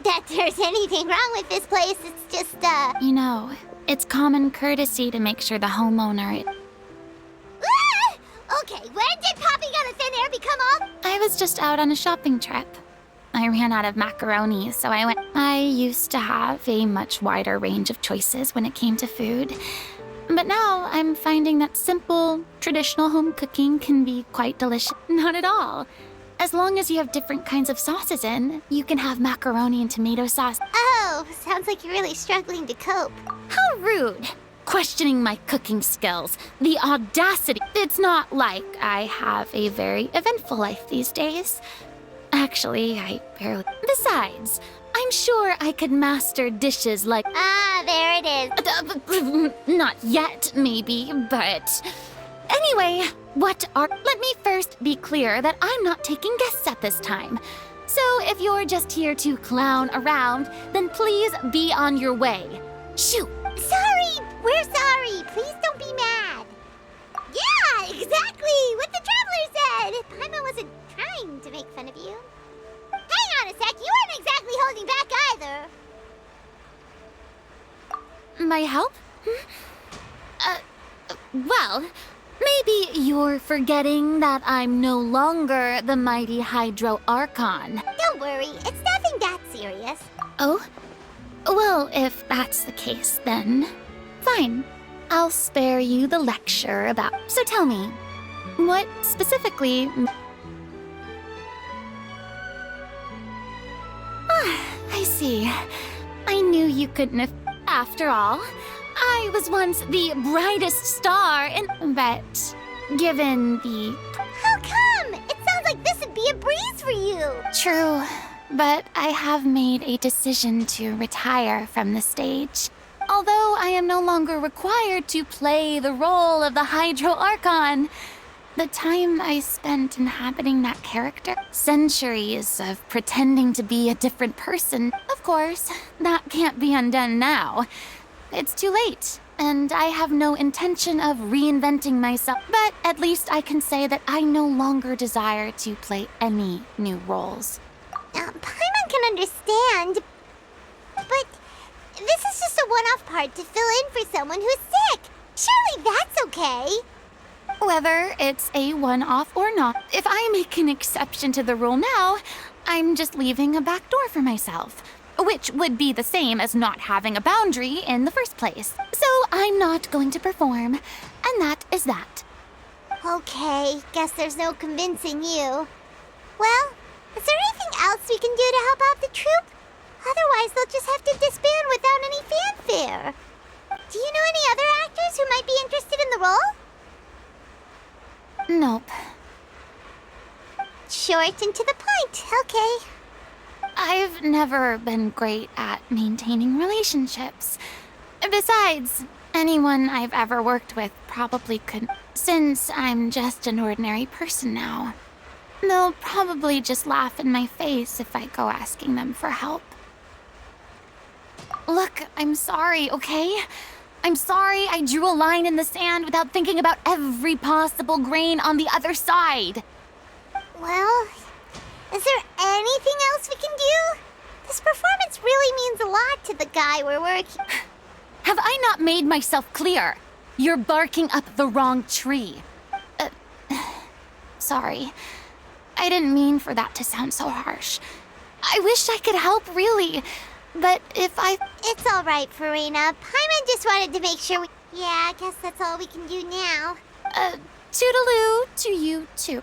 that there's anything wrong with this place. It's just, You know, it's common courtesy to make sure the homeowner... Ah! Okay, when did popping out of thin air become all... I was just out on a shopping trip. I ran out of macaroni, so I went... I used to have a much wider range of choices when it came to food. But now I'm finding that simple, traditional home cooking can be quite delicious. Not at all. As long as you have different kinds of sauces in, you can have macaroni and tomato sauce. Oh, sounds like you're really struggling to cope. How rude! Questioning my cooking skills. The audacity. It's not like I have a very eventful life these days. Actually, I barely... Besides, I'm sure I could master dishes like... Ah, there it is. Not yet, maybe, but... Anyway, what are... Let me first be clear that I'm not taking guests at this time. So if you're just here to clown around, then please be on your way. Shoot! Sorry! We're sorry! Please don't be mad! Yeah, exactly! What the Traveler said! Paimon wasn't trying to make fun of you. Hang on a sec, you weren't exactly holding back either. My help? Well, maybe you're forgetting that I'm no longer the mighty Hydro Archon. Don't worry, it's nothing that serious. Oh? Well, if that's the case, then fine. I'll spare you the lecture about... So tell me, what specifically... I see. I knew you couldn't have... After all, I was once the brightest star in... But, given the... How come? It sounds like this would be a breeze for you. True, but I have made a decision to retire from the stage. Although I am no longer required to play the role of the Hydro Archon, the time I spent inhabiting that character, centuries of pretending to be a different person, of course, that can't be undone now. It's too late, and I have no intention of reinventing myself, but at least I can say that I no longer desire to play any new roles. Paimon can understand, but this is just a one-off part to fill in for someone who's sick. Surely that's okay. Whether it's a one-off or not, if I make an exception to the rule now, I'm just leaving a back door for myself, which would be the same as not having a boundary in the first place. So I'm not going to perform, and that is that. Okay, guess there's no convincing you. Well, is there anything else we can do to help out the troupe? Otherwise, they'll just have to disband without any fanfare. Do you know any other actors who might be interested in the role? Nope. Short and to the point, okay. I've never been great at maintaining relationships. Besides, anyone I've ever worked with probably couldn't, since I'm just an ordinary person now. They'll probably just laugh in my face if I go asking them for help. Look, I'm sorry, okay? I'm sorry I drew a line in the sand without thinking about every possible grain on the other side. Well, is there anything else we can do? This performance really means a lot to the guy we're working... Have I not made myself clear? You're barking up the wrong tree. Sorry. I didn't mean for that to sound so harsh. I wish I could help, really. But if I... It's all right, Furina. Paimon just wanted to make sure we... Yeah, I guess that's all we can do now. Toodaloo to you, too.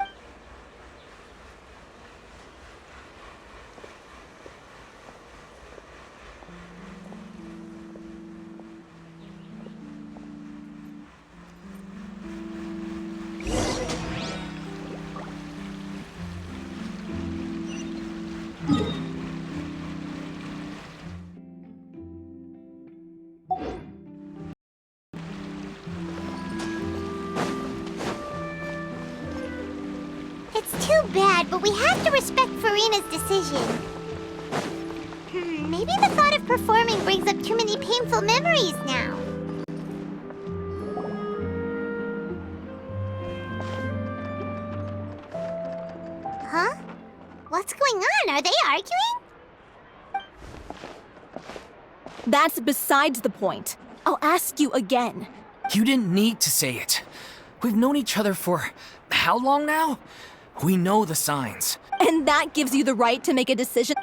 It's too bad, but we have to respect Furina's decision. Maybe the thought of performing brings up too many painful memories now. Huh? What's going on? Are they arguing? That's besides the point. I'll ask you again. You didn't need to say it. We've known each other for how long now? We know the signs. And that gives you the right to make a decision?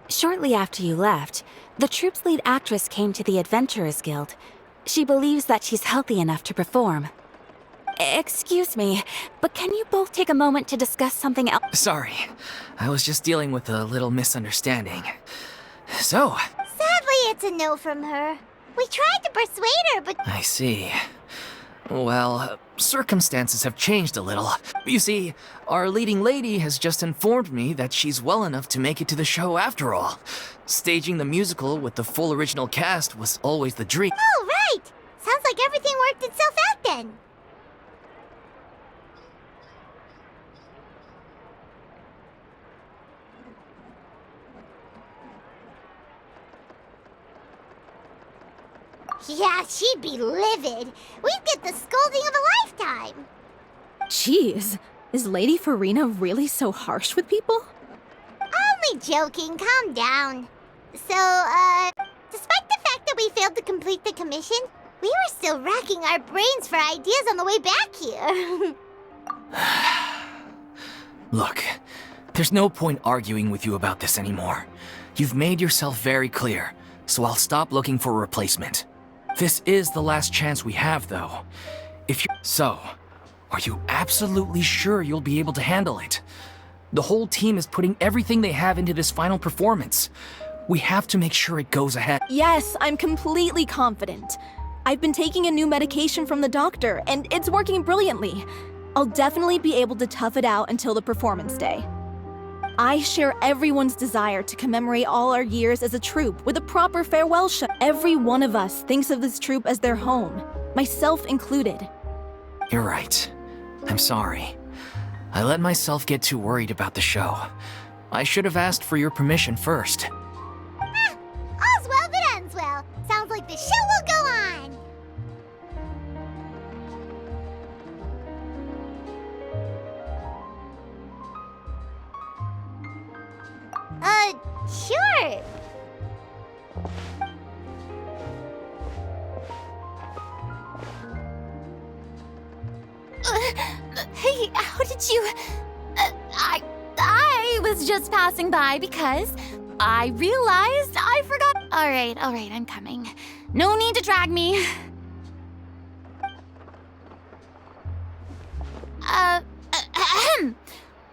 Shortly after you left, the troupe's lead actress came to the Adventurers Guild. She believes that she's healthy enough to perform. Excuse me, but can you both take a moment to discuss something else? Sorry, I was just dealing with a little misunderstanding. So... Sadly, it's a no from her. We tried to persuade her, but... I see. Well, circumstances have changed a little. You see, our leading lady has just informed me that she's well enough to make it to the show after all. Staging the musical with the full original cast was always the dream. Oh, right! Sounds like everything worked itself out then. Yeah, she'd be livid. We'd get the scolding of a lifetime. Jeez, is Lady Furina really so harsh with people? Only joking, calm down. So, despite the fact that we failed to complete the commission, we were still racking our brains for ideas on the way back here. Look, there's no point arguing with you about this anymore. You've made yourself very clear, so I'll stop looking for a replacement. This is the last chance we have, though. So, are you absolutely sure you'll be able to handle it? The whole team is putting everything they have into this final performance. We have to make sure it goes ahead. Yes, I'm completely confident. I've been taking a new medication from the doctor, and it's working brilliantly. I'll definitely be able to tough it out until the performance day. I share everyone's desire to commemorate all our years as a troupe with a proper farewell show. Every one of us thinks of this troupe as their home, myself included. You're right. I'm sorry. I let myself get too worried about the show. I should have asked for your permission first. All's well that ends well. Sounds like the show will go on. Sure. Hey, how did you... I was just passing by because I realized I forgot... All right, I'm coming. No need to drag me.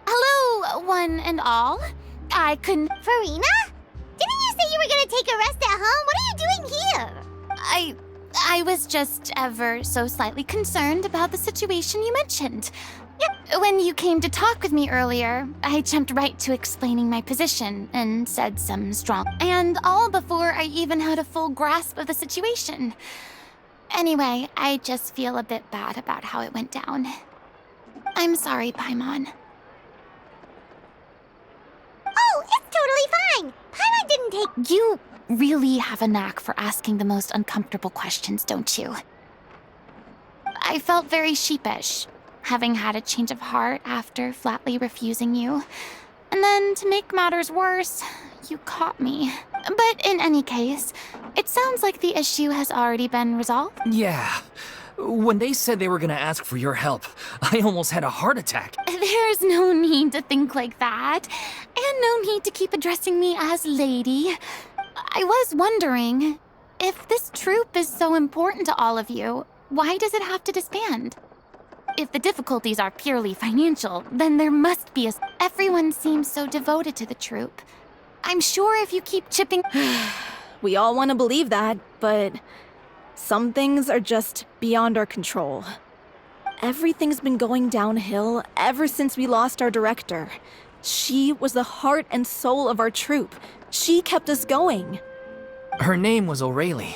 Hello, one and all. I couldn't... Furina? Didn't you say you were gonna take a rest at home? What are you doing here? I was just ever so slightly concerned about the situation you mentioned. When you came to talk with me earlier, I jumped right to explaining my position and said some strong... And all before I even had a full grasp of the situation. Anyway, I just feel a bit bad about how it went down. I'm sorry, Paimon. Oh, it's totally fine. Paimon didn't take... You really have a knack for asking the most uncomfortable questions, don't you? I felt very sheepish, having had a change of heart after flatly refusing you. And then, to make matters worse, you caught me. But in any case, it sounds like the issue has already been resolved. Yeah. When they said they were gonna ask for your help, I almost had a heart attack. There's no need to think like that, and no need to keep addressing me as lady. I was wondering, if this troupe is so important to all of you, why does it have to disband? If the difficulties are purely financial, then there must be a... Everyone seems so devoted to the troupe. I'm sure if you keep chipping... We all want to believe that, but some things are just beyond our control. Everything's been going downhill ever since we lost our director. She was the heart and soul of our troupe. She kept us going. Her name was O'Reilly,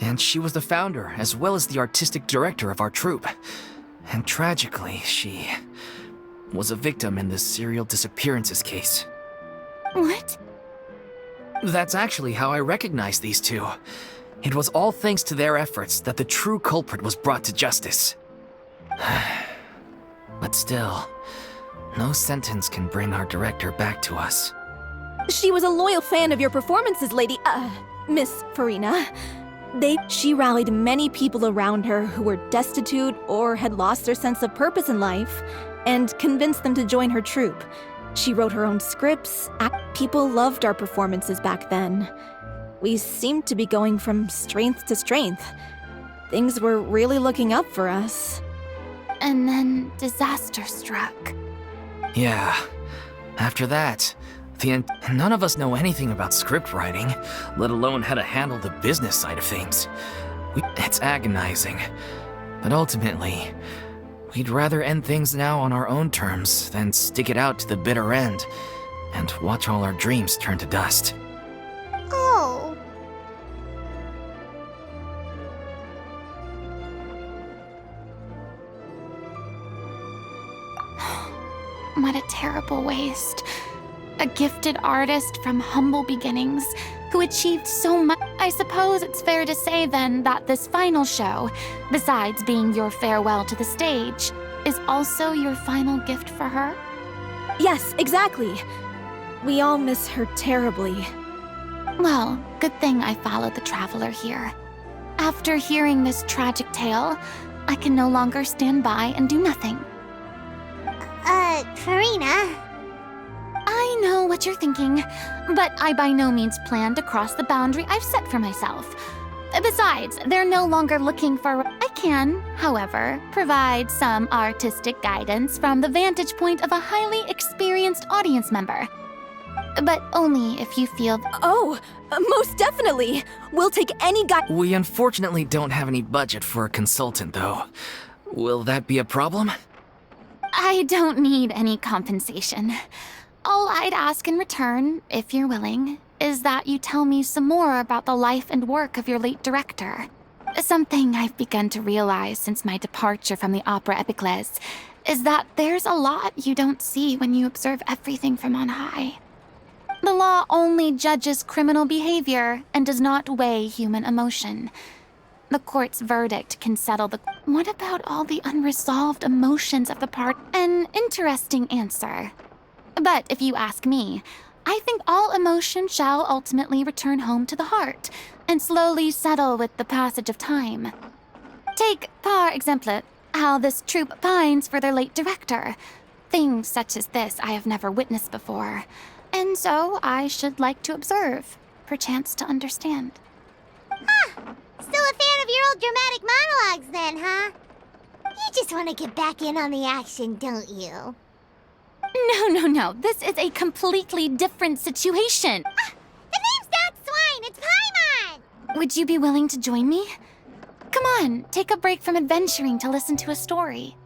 and she was the founder as well as the artistic director of our troupe. And tragically, she was a victim in the serial disappearances case. What? That's actually how I recognized these two. It was all thanks to their efforts that the true culprit was brought to justice. But still, no sentence can bring our director back to us. She was a loyal fan of your performances, Miss Furina. She rallied many people around her who were destitute or had lost their sense of purpose in life, and convinced them to join her troupe. She wrote her own scripts. People loved our performances back then. We seemed to be going from strength to strength. Things were really looking up for us. And then disaster struck. Yeah. After that, none of us know anything about script writing, let alone how to handle the business side of things. It's agonizing. But ultimately, we'd rather end things now on our own terms than stick it out to the bitter end and watch all our dreams turn to dust. Oh. What a terrible waste. A gifted artist from humble beginnings who achieved so much. I suppose it's fair to say then that this final show, besides being your farewell to the stage, is also your final gift for her? Yes, exactly. We all miss her terribly. Well, good thing I followed the traveler here. After hearing this tragic tale, I can no longer stand by and do nothing. Furina. I know what you're thinking, but I by no means plan to cross the boundary I've set for myself. Besides, they're no longer looking for... I can, however, provide some artistic guidance from the vantage point of a highly experienced audience member. But only if you feel... Oh, most definitely. We'll take any We unfortunately don't have any budget for a consultant, though. Will that be a problem? I don't need any compensation. All I'd ask in return, if you're willing, is that you tell me some more about the life and work of your late director. Something I've begun to realize since my departure from the Opera Epiclese is that there's a lot you don't see when you observe everything from on high. The law only judges criminal behavior and does not weigh human emotion. The court's verdict can settle the... What about all the unresolved emotions of the part? An interesting answer. But if you ask me, I think all emotion shall ultimately return home to the heart and slowly settle with the passage of time. Take, par exemple, how this troupe pines for their late director. Things such as this I have never witnessed before, and so I should like to observe, perchance to understand. Still a fan of your old dramatic monologues then, huh? You just want to get back in on the action, don't you? No. This is a completely different situation. The name's not Swine, it's Paimon! Would you be willing to join me? Come on, take a break from adventuring to listen to a story.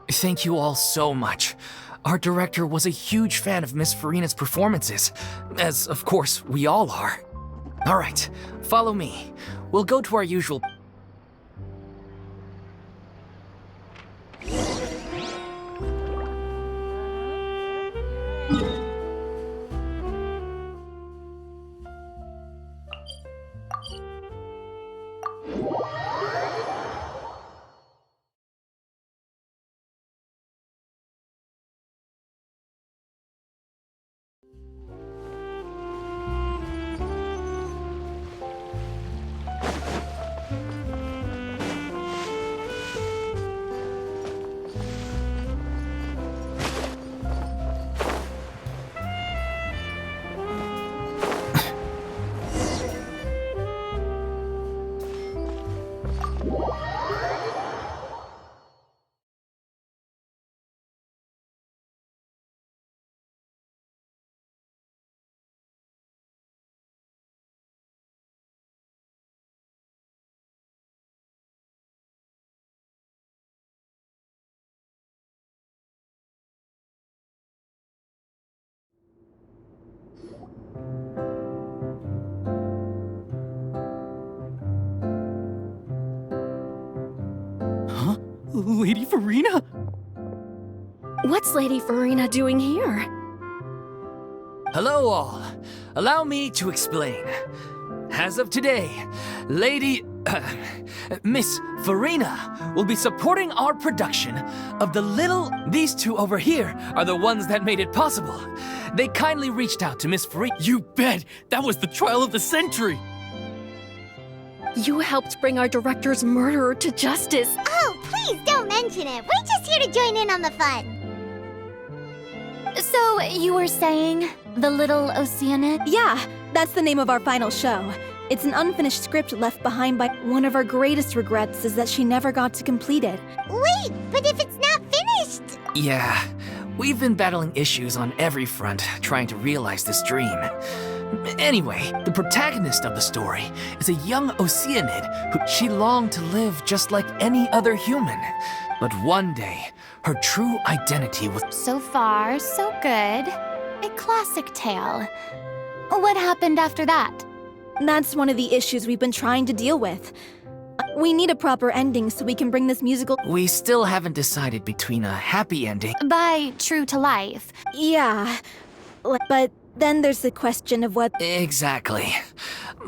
Thank you all so much. Our director was a huge fan of Miss Furina's performances, as of course we all are. All right, follow me. We'll go to our usual... Lady Furina? What's Lady Furina doing here? Hello all. Allow me to explain. As of today, Lady... Miss Furina will be supporting our production of the little... These two over here are the ones that made it possible. They kindly reached out to Miss Furina. You bet! That was the trial of the century! You helped bring our director's murderer to justice. Oh, please don't mention it. We're just here to join in on the fun. So, you were saying the little Oceanid? Yeah, that's the name of our final show. It's an unfinished script left behind by one of our greatest regrets is that she never got to complete it. Wait, but if it's not finished... Yeah, we've been battling issues on every front trying to realize this dream. Anyway, the protagonist of the story is a young Oceanid who she longed to live just like any other human. But one day, her true identity was... So far, so good. A classic tale. What happened after that? That's one of the issues we've been trying to deal with. We need a proper ending so we can bring this musical... We still haven't decided between a happy ending... By true to life. Yeah, but then there's the question of what... Exactly.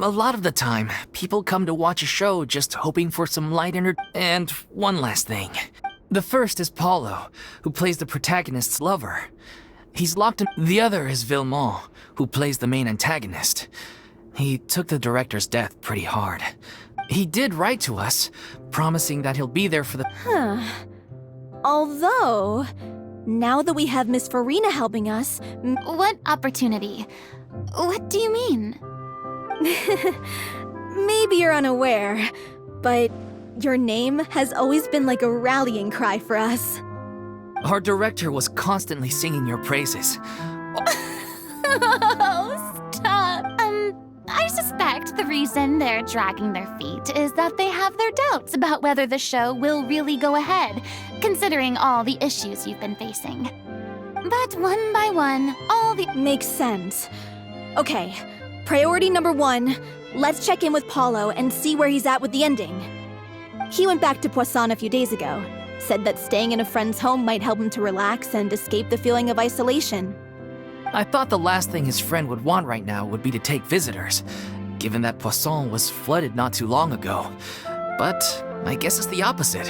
A lot of the time, people come to watch a show just hoping for some light And one last thing. The first is Paulo, who plays the protagonist's lover. He's locked in... The other is Villemont, who plays the main antagonist. He took the director's death pretty hard. He did write to us, promising that he'll be there for the... Although, now that we have Miss Furina helping us... What opportunity? What do you mean? Maybe you're unaware, but your name has always been like a rallying cry for us. Our director was constantly singing your praises. Oh, stop. I suspect the reason they're dragging their feet is that they have their doubts about whether the show will really go ahead, considering all the issues you've been facing. But one by one, all the... Makes sense. Okay, priority number 1, let's check in with Paulo and see where he's at with the ending. He went back to Poisson a few days ago, said that staying in a friend's home might help him to relax and escape the feeling of isolation. I thought the last thing his friend would want right now would be to take visitors, given that Poisson was flooded not too long ago. But I guess it's the opposite.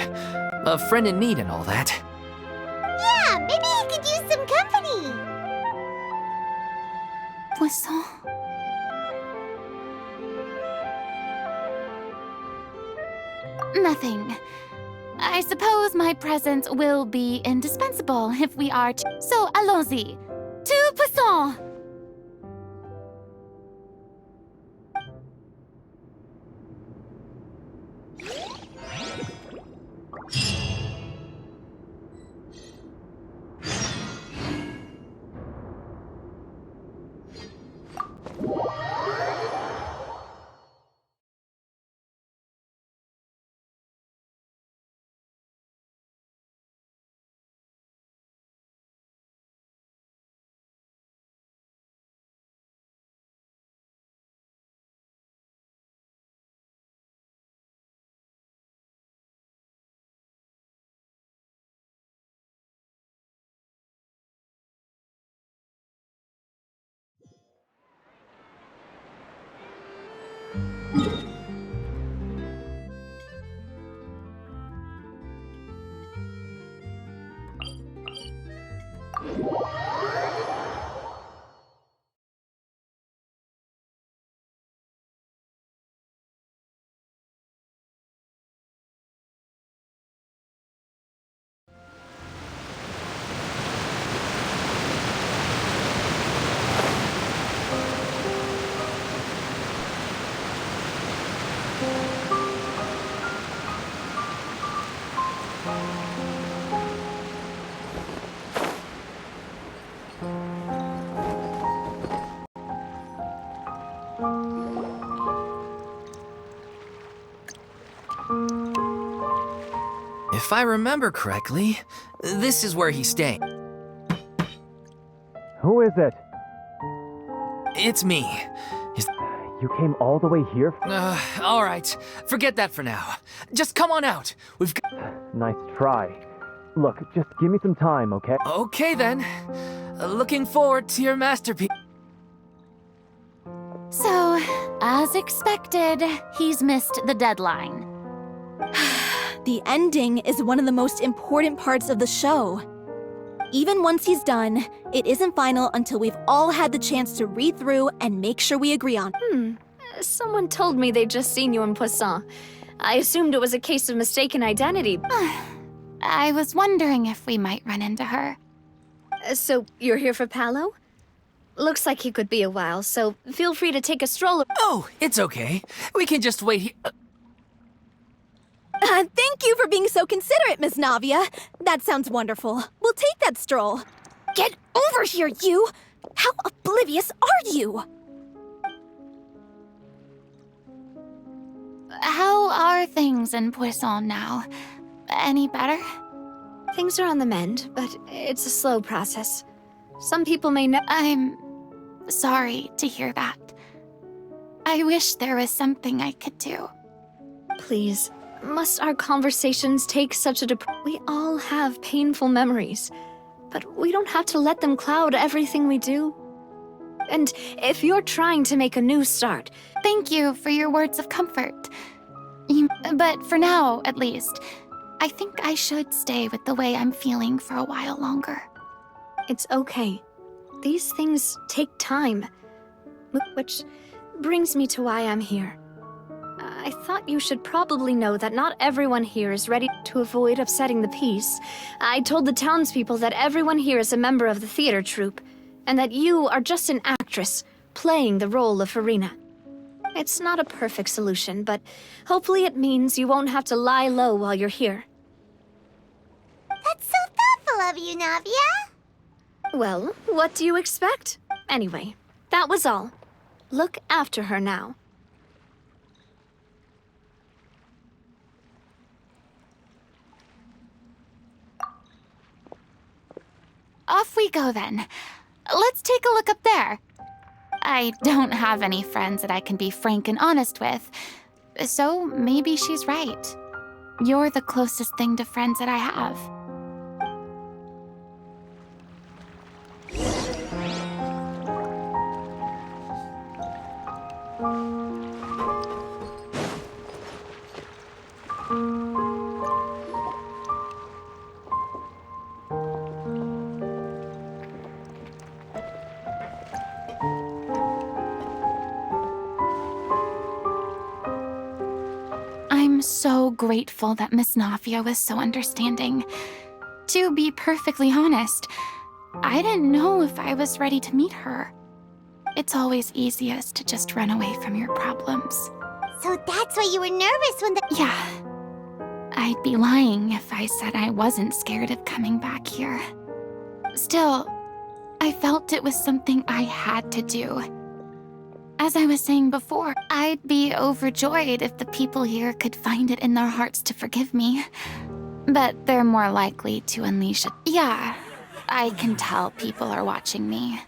A friend in need and all that. Yeah, maybe he could use some company. Poisson. Nothing. I suppose my presence will be indispensable if we are to... So, allons-y. To Poisson! If I remember correctly, this is where he's staying. Who is it? It's me. You came all the way here? All right. Forget that for now. Just come on out. We've got... Nice try. Look, just give me some time, okay? Okay, then. Looking forward to your masterpiece. So, as expected, he's missed the deadline. The ending is one of the most important parts of the show. Even once he's done, it isn't final until we've all had the chance to read through and make sure we agree on. Someone told me they'd just seen you in Poisson. I assumed it was a case of mistaken identity. I was wondering if we might run into her. So, you're here for Paolo? Looks like he could be a while, so feel free to take a stroll. Oh, it's okay. We can just wait here. Thank you for being so considerate, Miss Navia. That sounds wonderful. We'll take that stroll. Get over here, you! How oblivious are you? How are things in Poisson now? Any better? Things are on the mend, but it's a slow process. Some people may know. I'm sorry to hear that. I wish there was something I could do. Please, must our conversations take such a We all have painful memories, but we don't have to let them cloud everything we do. And if you're trying to make a new start... Thank you for your words of comfort. But for now, at least, I think I should stay with the way I'm feeling for a while longer. It's okay. These things take time. Which brings me to why I'm here. I thought you should probably know that not everyone here is ready to avoid upsetting the peace. I told the townspeople that everyone here is a member of the theater troupe, and that you are just an actress playing the role of Furina. It's not a perfect solution, but hopefully it means you won't have to lie low while you're here. That's so thoughtful of you, Navia. Well, what do you expect? Anyway, that was all. Look after her now. Off we go then. Let's take a look up there. I don't have any friends that I can be frank and honest with, so maybe she's right. You're the closest thing to friends that I have. I'm so grateful that Miss Navia was so understanding. To be perfectly honest, I didn't know if I was ready to meet her. It's always easiest to just run away from your problems. So that's why you were nervous when the... Yeah. I'd be lying if I said I wasn't scared of coming back here. Still, I felt it was something I had to do. As I was saying before, I'd be overjoyed if the people here could find it in their hearts to forgive me. But they're more likely to unleash it. Yeah, I can tell people are watching me.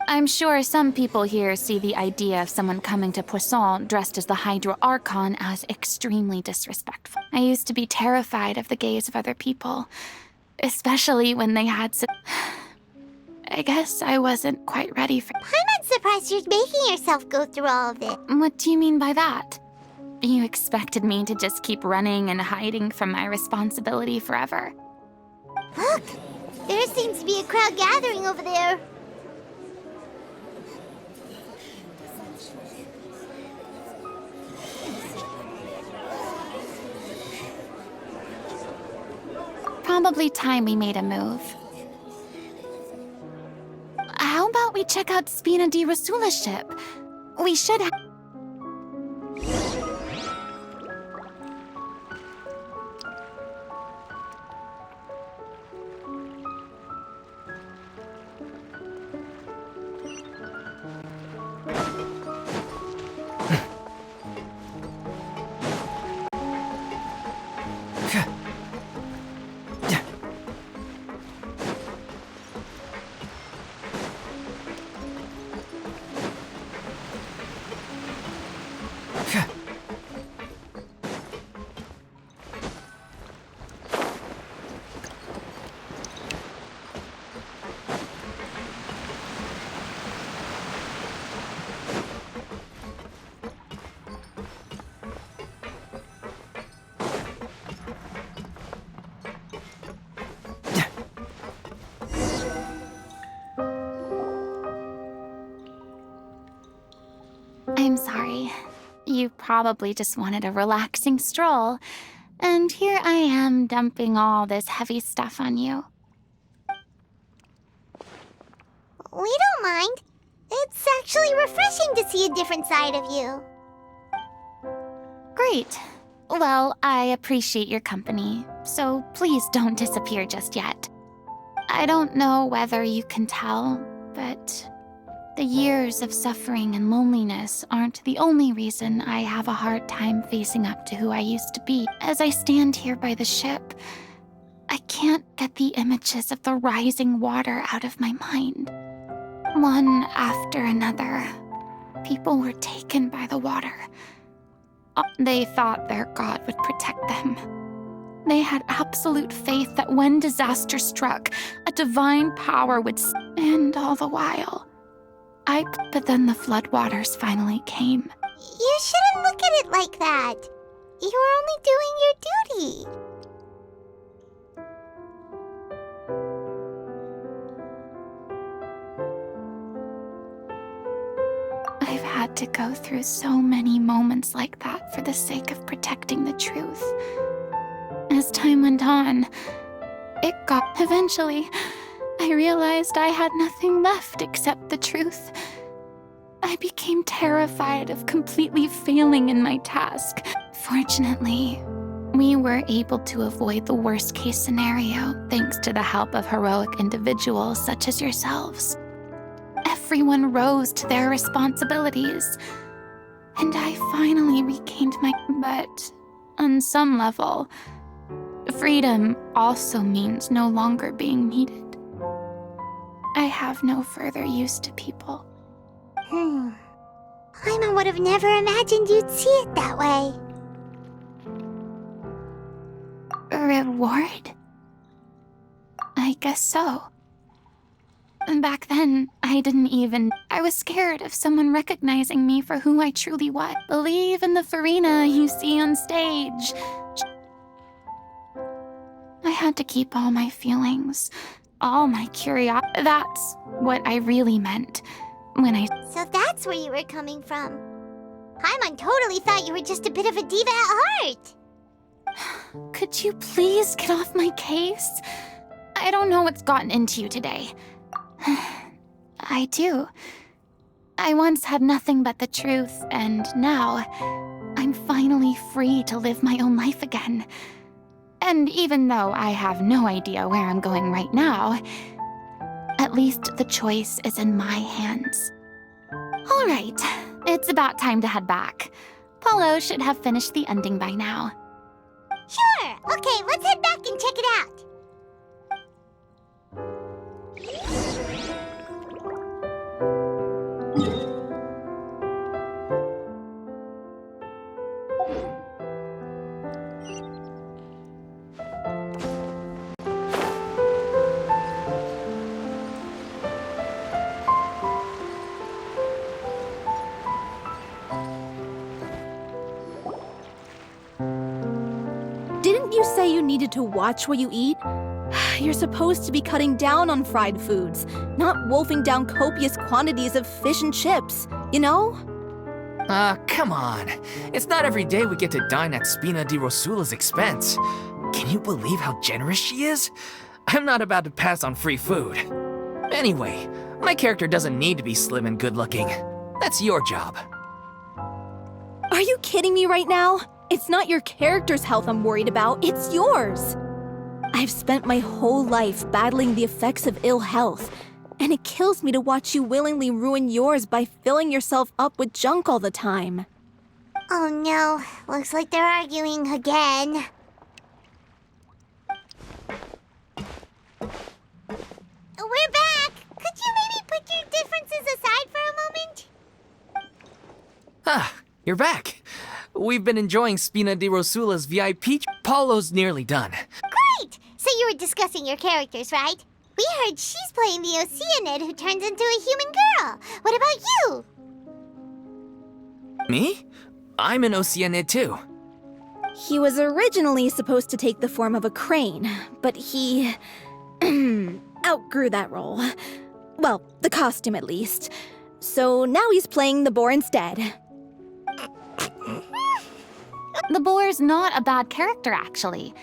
I'm sure some people here see the idea of someone coming to Poisson dressed as the Hydro Archon as extremely disrespectful. I used to be terrified of the gaze of other people, especially when they had I guess I wasn't quite ready for... I'm not surprised you're making yourself go through all of it. What do you mean by that? You expected me to just keep running and hiding from my responsibility forever? Look! There seems to be a crowd gathering over there. Probably time we made a move. How about we check out Spina di Rosula's ship? We should have... I'm sorry. You probably just wanted a relaxing stroll, and here I am dumping all this heavy stuff on you. We don't mind. It's actually refreshing to see a different side of you. Great. Well, I appreciate your company, so please don't disappear just yet. I don't know whether you can tell, but the years of suffering and loneliness aren't the only reason I have a hard time facing up to who I used to be. As I stand here by the ship, I can't get the images of the rising water out of my mind. One after another, people were taken by the water. They thought their god would protect them. They had absolute faith that when disaster struck, a divine power would stand all the while. But then the floodwaters finally came. You shouldn't look at it like that. You were only doing your duty. I've had to go through so many moments like that for the sake of protecting the truth. As time went on, eventually, I realized I had nothing left except the truth. I became terrified of completely failing in my task. Fortunately, we were able to avoid the worst-case scenario thanks to the help of heroic individuals such as yourselves. Everyone rose to their responsibilities, and I finally regained but on some level, freedom also means no longer being needed. I have no further use to people. Paimon would have never imagined you'd see it that way. Reward? I guess so. Back then, I was scared of someone recognizing me for who I truly was. Believe in the Furina you see on stage. I had to keep all my feelings, all my curiosity. That's what I really meant when I... So that's where you were coming from. Paimon totally thought you were just a bit of a diva at heart. Could you please get off my case? I don't know what's gotten into you today. I do. I once had nothing but the truth, and now I'm finally free to live my own life again. And even though I have no idea where I'm going right now, at least the choice is in my hands. All right, it's about time to head back. Paulo should have finished the ending by now. Sure. Okay, let's head back and check it out. Didn't you say you needed to watch what you eat? You're supposed to be cutting down on fried foods, not wolfing down copious quantities of fish and chips, you know? Come on. It's not every day we get to dine at Spina di Rosula's expense. Can you believe how generous she is? I'm not about to pass on free food. Anyway, my character doesn't need to be slim and good-looking. That's your job. Are you kidding me right now? It's not your character's health I'm worried about, it's yours. I've spent my whole life battling the effects of ill health, and it kills me to watch you willingly ruin yours by filling yourself up with junk all the time. Oh no, looks like they're arguing again. We're back! Could you maybe put your differences aside for a moment? Ah, you're back. We've been enjoying Spina di Rosula's VIP. Paulo's nearly done. Great! So you were discussing your characters, right? We heard she's playing the Oceanid who turns into a human girl. What about you? Me? I'm an Oceanid too. He was originally supposed to take the form of a crane, but he outgrew that role. Well, the costume at least. So now he's playing the boar instead. The boar's not a bad character, actually.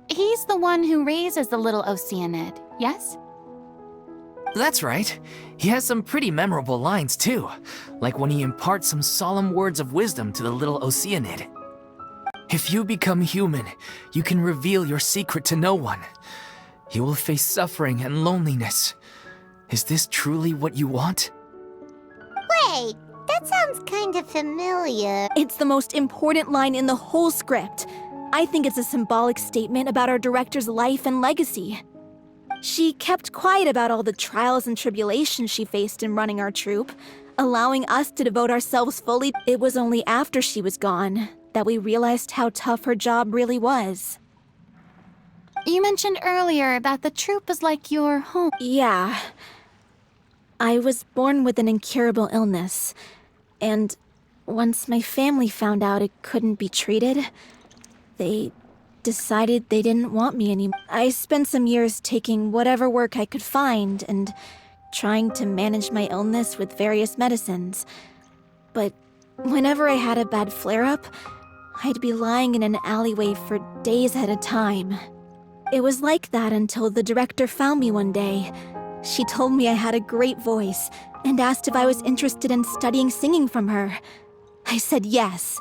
He's the one who raises the little Oceanid, yes? That's right. He has some pretty memorable lines, too. Like when he imparts some solemn words of wisdom to the little Oceanid. If you become human, you can reveal your secret to no one. You will face suffering and loneliness. Is this truly what you want? Wait, that sounds kind of familiar. It's the most important line in the whole script. I think it's a symbolic statement about our director's life and legacy. She kept quiet about all the trials and tribulations she faced in running our troupe, allowing us to devote ourselves fully. It was only after she was gone that we realized how tough her job really was. You mentioned earlier that the troupe was like your home. Yeah. I was born with an incurable illness, and once my family found out it couldn't be treated, they decided they didn't want me anymore. I spent some years taking whatever work I could find and trying to manage my illness with various medicines. But whenever I had a bad flare-up, I'd be lying in an alleyway for days at a time. It was like that until the director found me one day. She told me I had a great voice and asked if I was interested in studying singing from her. I said yes.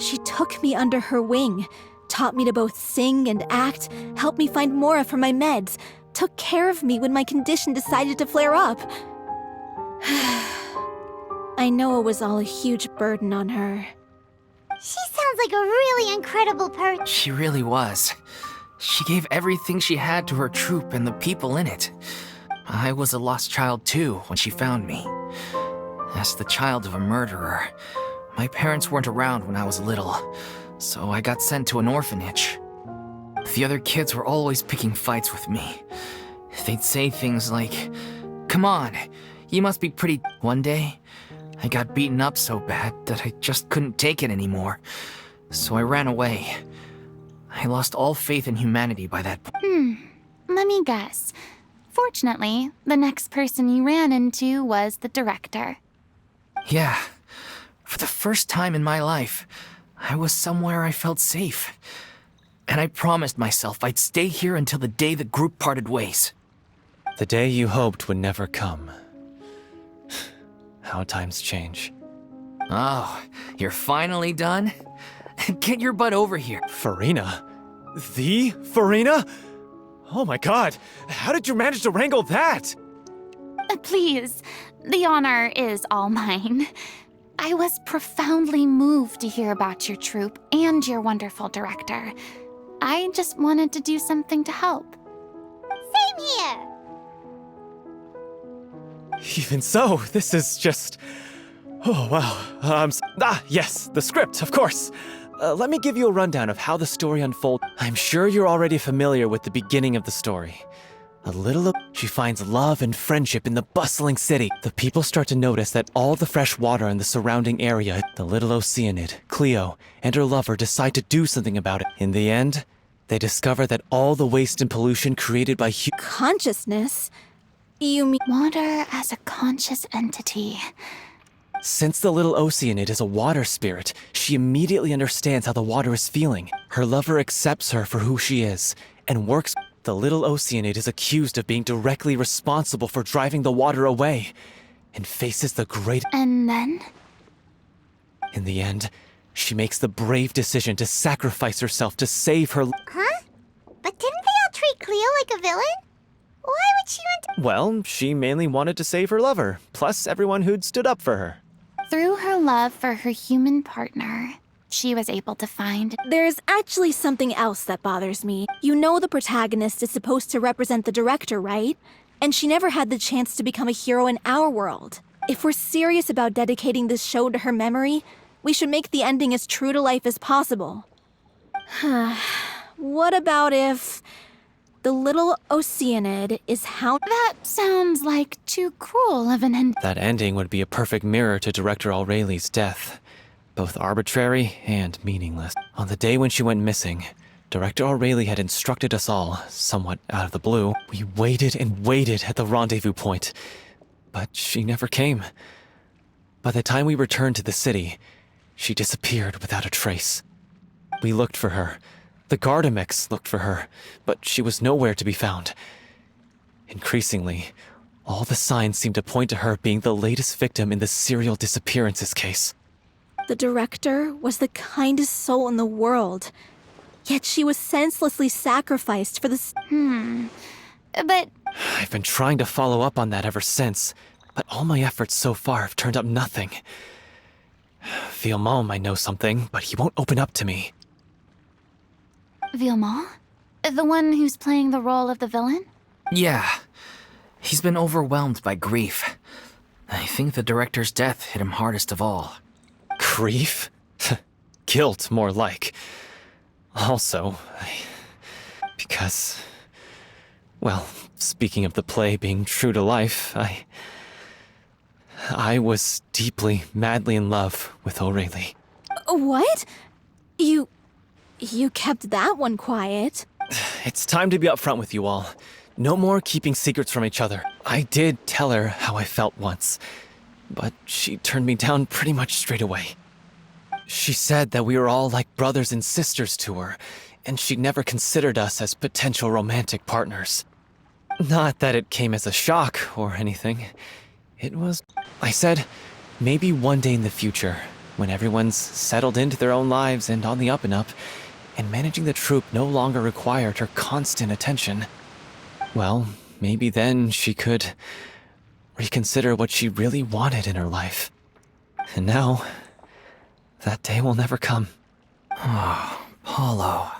She took me under her wing, taught me to both sing and act, helped me find Mora for my meds, took care of me when my condition decided to flare up. I know it was all a huge burden on her. She sounds like a really incredible person. She really was. She gave everything she had to her troupe and the people in it. I was a lost child too when she found me. As the child of a murderer, my parents weren't around when I was little, so I got sent to an orphanage. The other kids were always picking fights with me. They'd say things like, "Come on, you must be pretty." One day, I got beaten up so bad that I just couldn't take it anymore, so I ran away. I lost all faith in humanity by that point. Let me guess. Fortunately, the next person you ran into was the director. Yeah. For the first time in my life, I was somewhere I felt safe. And I promised myself I'd stay here until the day the group parted ways. The day you hoped would never come. How times change. Oh, you're finally done? Get your butt over here. Furina? The Furina? Oh my god, how did you manage to wrangle that? Please, the honor is all mine. I was profoundly moved to hear about your troupe and your wonderful director. I just wanted to do something to help. Same here. Even so, this is just... Oh, wow. Yes, the script, of course. Let me give you a rundown of how the story unfolds. I'm sure you're already familiar with the beginning of the story. She finds love and friendship in the bustling city. The people start to notice that all the fresh water in the surrounding area, the little Oceanid, Cleo, and her lover decide to do something about it. In the end, they discover that all the waste and pollution created by Consciousness? You mean... Water as a conscious entity. Since the little Oceanid is a water spirit, she immediately understands how the water is feeling. Her lover accepts her for who she is, and works. The little Oceanid is accused of being directly responsible for driving the water away, and faces the great... And then? In the end, she makes the brave decision to sacrifice herself to save her... Huh? But didn't they all treat Cleo like a villain? Why would she want to... Well, she mainly wanted to save her lover, plus everyone who'd stood up for her. Through her love for her human partner, she was able to find... There's actually something else that bothers me. You know the protagonist is supposed to represent the director, right? And she never had the chance to become a hero in our world. If we're serious about dedicating this show to her memory, we should make the ending as true to life as possible. What about if... the little Oceanid is how... That sounds like too cruel of an end. That ending would be a perfect mirror to Director Aureli's death. Both arbitrary and meaningless. On the day when she went missing, Director Aureli had instructed us all, somewhat out of the blue. We waited and waited at the rendezvous point, but she never came. By the time we returned to the city, she disappeared without a trace. We looked for her. The Gardamix looked for her, but she was nowhere to be found. Increasingly, all the signs seemed to point to her being the latest victim in the serial disappearances case. The director was the kindest soul in the world, yet she was senselessly sacrificed for this. But I've been trying to follow up on that ever since, but all my efforts so far have turned up nothing. Villemont might know something, but he won't open up to me. Villemont? The one who's playing the role of the villain? Yeah. He's been overwhelmed by grief. I think the director's death hit him hardest of all. Grief? Guilt, more like. Also, because... Well, speaking of the play being true to life, I was deeply, madly in love with Aurelie. What? You kept that one quiet. It's time to be upfront with you all. No more keeping secrets from each other. I did tell her how I felt once, but she turned me down pretty much straight away. She said that we were all like brothers and sisters to her, and she never considered us as potential romantic partners. Not that it came as a shock or anything. It was... I said, maybe one day in the future, when everyone's settled into their own lives and on the up and up, and managing the troupe no longer required her constant attention. Well, maybe then she could reconsider what she really wanted in her life. And now, that day will never come. Oh, Paulo.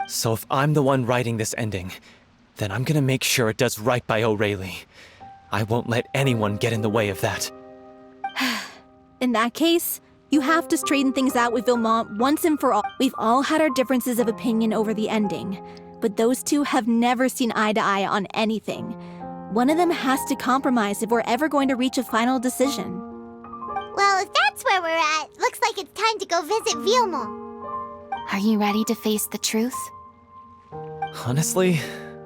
So if I'm the one writing this ending, then I'm gonna make sure it does right by Aurelie. I won't let anyone get in the way of that. In that case, you have to straighten things out with Villemont once and for all. We've all had our differences of opinion over the ending, but those two have never seen eye to eye on anything. One of them has to compromise if we're ever going to reach a final decision. Well, if that's where we're at, looks like it's time to go visit Villemont. Are you ready to face the truth? Honestly,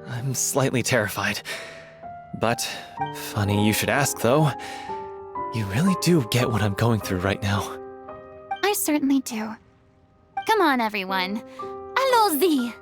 I'm slightly terrified. But, funny you should ask though. You really do get what I'm going through right now. I certainly do. Come on, everyone. Allons-y!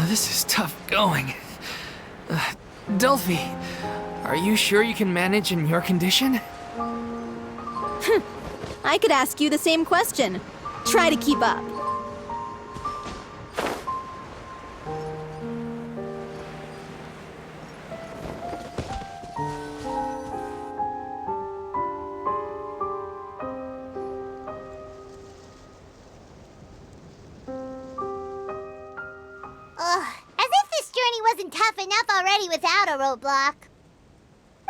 This is tough going. Delphi, are you sure you can manage in your condition? I could ask you the same question. Try to keep up. As if this journey wasn't tough enough already without a roadblock.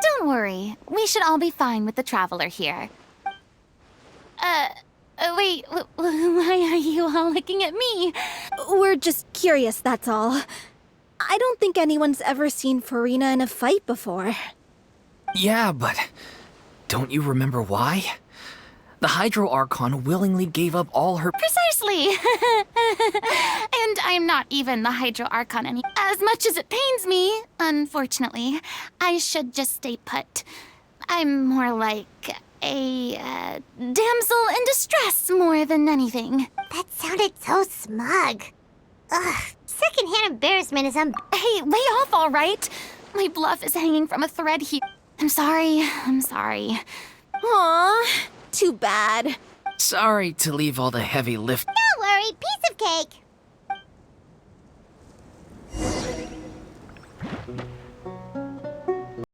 Don't worry. We should all be fine with the traveler here. Wait, why are you all looking at me? We're just curious, that's all. I don't think anyone's ever seen Furina in a fight before. Yeah, but don't you remember why? The Hydro Archon willingly gave up all her... Precisely! And I'm not even the Hydro Archon any... As much as it pains me, unfortunately, I should just stay put. I'm more like a damsel in distress more than anything. That sounded so smug. Ugh, secondhand embarrassment is Hey, lay off, all right? My bluff is hanging from a thread here. I'm sorry. Aw, too bad. Sorry to leave all the heavy lift... Don't worry, piece of cake.